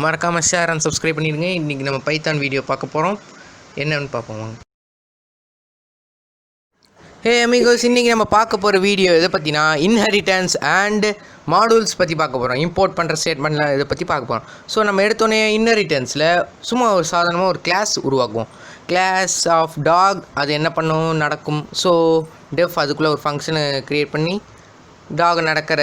மறக்காமல் share and subscribe பண்ணிடுங்க. இன்றைக்கி நம்ம பைத்தான் வீடியோ பார்க்க போகிறோம். என்னன்னு பார்ப்போம் வாங்க. ஹே அமிகோஸ், இன்றைக்கி நம்ம பார்க்க போகிற வீடியோ இதை பற்றினா இன்ஹெரிட்டன்ஸ் அண்ட் மாடூல்ஸ் பற்றி பார்க்க போகிறோம். இம்போர்ட் பண்ணுற ஸ்டேட்மெண்ட்டில் இதை பற்றி பார்க்க போகிறோம். ஸோ நம்ம எடுத்தோடனே இன்ஹெரிட்டன்ஸில் சும்மா ஒரு சாதாரணமாக ஒரு கிளாஸ் உருவாக்குவோம். கிளாஸ் ஆஃப் டாக் அது என்ன பண்ணும் நடக்கும். ஸோ டெஃப் அதுக்குள்ளே ஒரு ஃபங்க்ஷனை க்ரியேட் பண்ணி டாக் நடக்கிற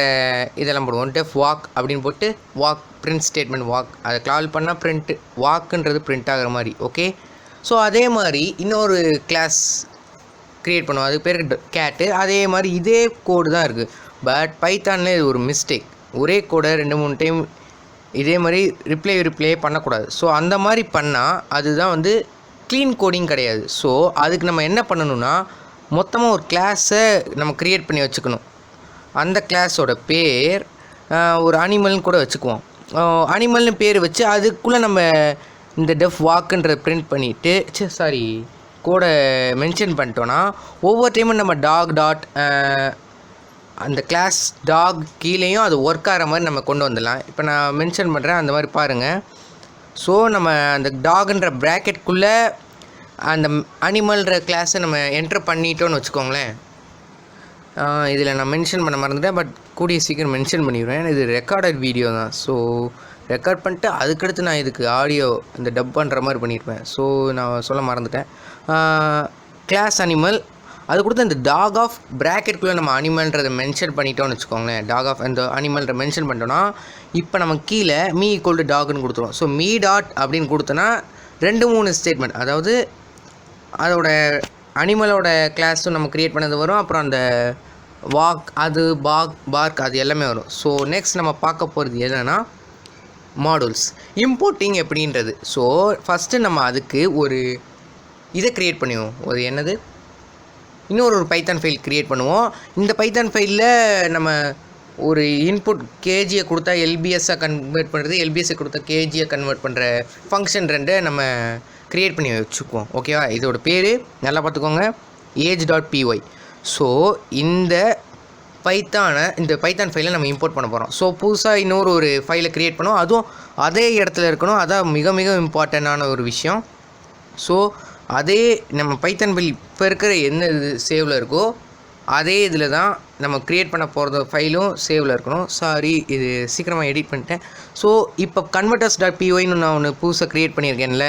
இதெல்லாம் போடுவோம். டெஃப் வாக் அப்படின்னு போட்டு வாக் பிரிண்ட் ஸ்டேட்மெண்ட் வாக் அதை கால் பண்ணால் பிரிண்ட் வாக்குன்றது பிரிண்ட் ஆகிற மாதிரி. ஓகே, ஸோ அதே மாதிரி இன்னொரு கிளாஸ் க்ரியேட் பண்ணுவோம். அதுக்கு பேர் கேட்டு. அதே மாதிரி இதே கோடு தான் இருக்குது. பட் பைத்தானில் இது ஒரு மிஸ்டேக். ஒரே கோடை 2-3 டைம் இதே மாதிரி ரிப்ளே பண்ணக்கூடாது. ஸோ அந்த மாதிரி பண்ணால் அதுதான் வந்து க்ளீன் கோடிங் கிடையாது. ஸோ அதுக்கு நம்ம என்ன பண்ணணும்னா மொத்தமாக ஒரு கிளாஸை நம்ம க்ரியேட் பண்ணி வச்சுக்கணும். அந்த கிளாஸோட பேர் ஒரு அனிமல்னு கூட வச்சுக்குவோம். அனிமல்னு பேர் வச்சு அதுக்குள்ளே நம்ம இந்த டெஃப் வாக்குன்ற பிரிண்ட் பண்ணிவிட்டு கோடை மென்ஷன் பண்ணிட்டோன்னா ஒவ்வொரு டைமும் நம்ம டாக் டாட் அந்த கிளாஸ் டாக் கீழேயும் அது ஒர்க் ஆகிற மாதிரி நம்ம கொண்டு வந்துடலாம். இப்போ நான் மென்ஷன் பண்ணுறேன், அந்த மாதிரி பாருங்கள். ஸோ நம்ம அந்த டாக்ன்ற ப்ராக்கெட்குள்ளே அந்த அனிமல்ன்ற கிளாஸை நம்ம என்ட்ரு பண்ணிட்டோன்னு வச்சுக்கோங்களேன். இதில் நான் மென்ஷன் பண்ண மறந்துட்டேன், பட் கூடிய சீக்கிரம் மென்ஷன் பண்ணிடுவேன். இது ரெக்கார்டட் வீடியோ தான். ஸோ ரெக்கார்ட் பண்ணிட்டு அதுக்கடுத்து நான் இதுக்கு ஆடியோ இந்த டப் பண்ணுற மாதிரி பண்ணியிருப்பேன். ஸோ நான் சொல்ல மறந்துட்டேன். கிளாஸ் அனிமல் அது கொடுத்து இந்த டாக் ஆஃப் ப்ராக்கெட்குள்ளே நம்ம அனிமல்ன்றதை மென்ஷன் பண்ணிட்டோன்னு வச்சுக்கோங்களேன். டாக் ஆஃப் அந்த அனிமல்ன்ற மென்ஷன் பண்ணிட்டோன்னா இப்போ நம்ம கீழே மீ ஈக்குவல் டு டாக்னு கொடுத்துருவோம். ஸோ மீ டாட் அப்படின்னு கொடுத்தோன்னா 2-3 ஸ்டேட்மெண்ட், அதாவது அதோட அனிமலோட கிளாஸும் நம்ம க்ரியேட் பண்ணது வரும், அப்புறம் அந்த வாக் அது பார்க் அது எல்லாமே வரும். ஸோ நெக்ஸ்ட் நம்ம பார்க்க போகிறது என்னென்னா மாடூல்ஸ் இம்போர்ட்டிங் எப்படின்றது. ஸோ ஃபஸ்ட்டு நம்ம அதுக்கு ஒரு இதை க்ரியேட் பண்ணுவோம். ஒரு என்னது இன்னொரு பைத்தான் ஃபைல் க்ரியேட் பண்ணுவோம். இந்த பைத்தான் ஃபைலில் நம்ம ஒரு இன்புட் கேஜியை கொடுத்தா எல்பிஎஸ்ஸாக கன்வெர்ட் பண்ணுறது, எல்பிஎஸ்ஸை கொடுத்தா கேஜியை கன்வெர்ட் பண்ணுற ஃபங்க்ஷன் 2 நம்ம க்ரியேட் பண்ணி வச்சுக்குவோம். ஓகேவா, இதோட பேர் நல்லா பார்த்துக்கோங்க, age.py. ஸோ இந்த பைத்தான் ஃபைலை நம்ம இம்போர்ட் பண்ண போகிறோம். ஸோ புதுசாக இன்னொரு ஃபைலை க்ரியேட் பண்ணுவோம். அதுவும் அதே இடத்துல இருக்கணும். அதான் மிக மிக இம்பார்ட்டண்ட்டான ஒரு விஷயம். ஸோ அதே நம்ம பைத்தான் ஃபைல் இப்போ இருக்கிற என்ன இது சேவில் இருக்கோ அதே இதில் தான் நம்ம க்ரியேட் பண்ண போகிறது ஃபைலும் சேவில் இருக்கணும். இது சீக்கிரமாக எடிட் பண்ணிட்டேன். ஸோ இப்போ converters.pyன்னு நான் ஒன்று புதுசாக க்ரியேட் பண்ணியிருக்கேன்ல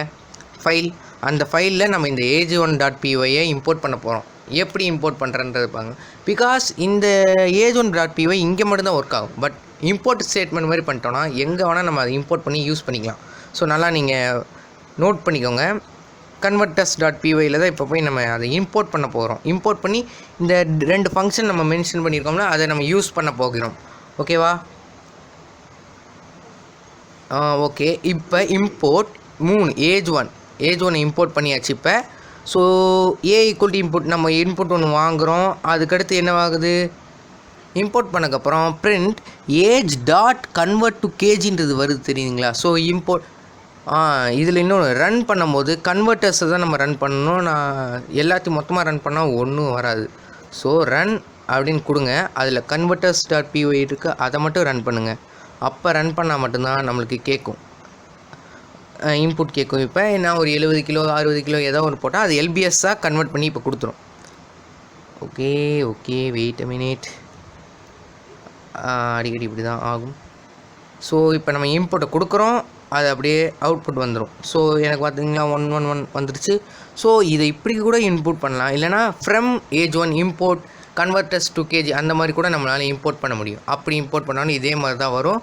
ஃபைல், அந்த ஃபைலில் நம்ம இந்த age1.pyயை இம்போர்ட் பண்ண போகிறோம். எப்படி இம்போர்ட் பண்ணுறன்றது பாருங்க. பிகாஸ் இந்த age1.py இங்கே மட்டும்தான் ஒர்க் ஆகும். பட் இம்போர்ட் ஸ்டேட்மெண்ட் மாதிரி பண்ணிட்டோன்னா எங்கே வேணால் நம்ம அதை இம்போர்ட் பண்ணி யூஸ் பண்ணிக்கலாம். ஸோ நல்லா நீங்கள் நோட் பண்ணிக்கோங்க. converters.pyயில் தான் இப்போ போய் நம்ம அதை இம்போர்ட் பண்ண போகிறோம். இம்போர்ட் பண்ணி இந்த 2 ஃபங்க்ஷன் நம்ம மென்ஷன் பண்ணியிருக்கோம்னா அதை நம்ம யூஸ் பண்ண போகிறோம். ஓகேவா, ஓகே. இப்போ இம்போர்ட் 3 age1 இம்போர்ட் பண்ணியாச்சு. இப்போ so A equal to input நம்ம இன்புட் ஒன்று வாங்குகிறோம். அதுக்கடுத்து என்னவாகுது, இம்போர்ட் பண்ணக்கப்புறம் print age dot convert to கேஜின்றது வருது, தெரியுங்களா. ஸோ இம்போர்ட் இதில் இன்னொன்று ரன் பண்ணும்போது கன்வெர்ட்டர்ஸை தான் நம்ம ரன் பண்ணணும். நான் எல்லாத்தையும் மொத்தமாக ரன் பண்ணால் ஒன்றும் வராது. ஸோ ரன் அப்படின்னு கொடுங்க, அதில் converters.py இருக்குது, அதை மட்டும் ரன் பண்ணுங்கள். அப்போ ரன் பண்ணால் மட்டும்தான் நம்மளுக்கு கேட்கும், இன்புட் கேட்கும். இப்போ நான் ஒரு 70 கிலோ 60 கிலோ ஏதோ ஒன்று போட்டால் அது எல்பிஎஸ்ஸாக கன்வெர்ட் பண்ணி இப்போ கொடுத்துரும். Okay wait a minute. அடிக்கடி இப்படி தான் ஆகும். ஸோ இப்போ நம்ம இன்புட்டை கொடுக்குறோம், அது அப்படியே அவுட்புட் வந்துடும். ஸோ எனக்கு பார்த்தீங்கன்னா 111 வந்துடுச்சு. ஸோ இதை இப்படி கூட இன்புட் பண்ணலாம், இல்லைனா from age1 import converters to kg அந்த மாதிரி கூட நம்மளால் இம்போர்ட் பண்ண முடியும். அப்படி இம்போர்ட் பண்ணாலும் இதே மாதிரி தான் வரும்.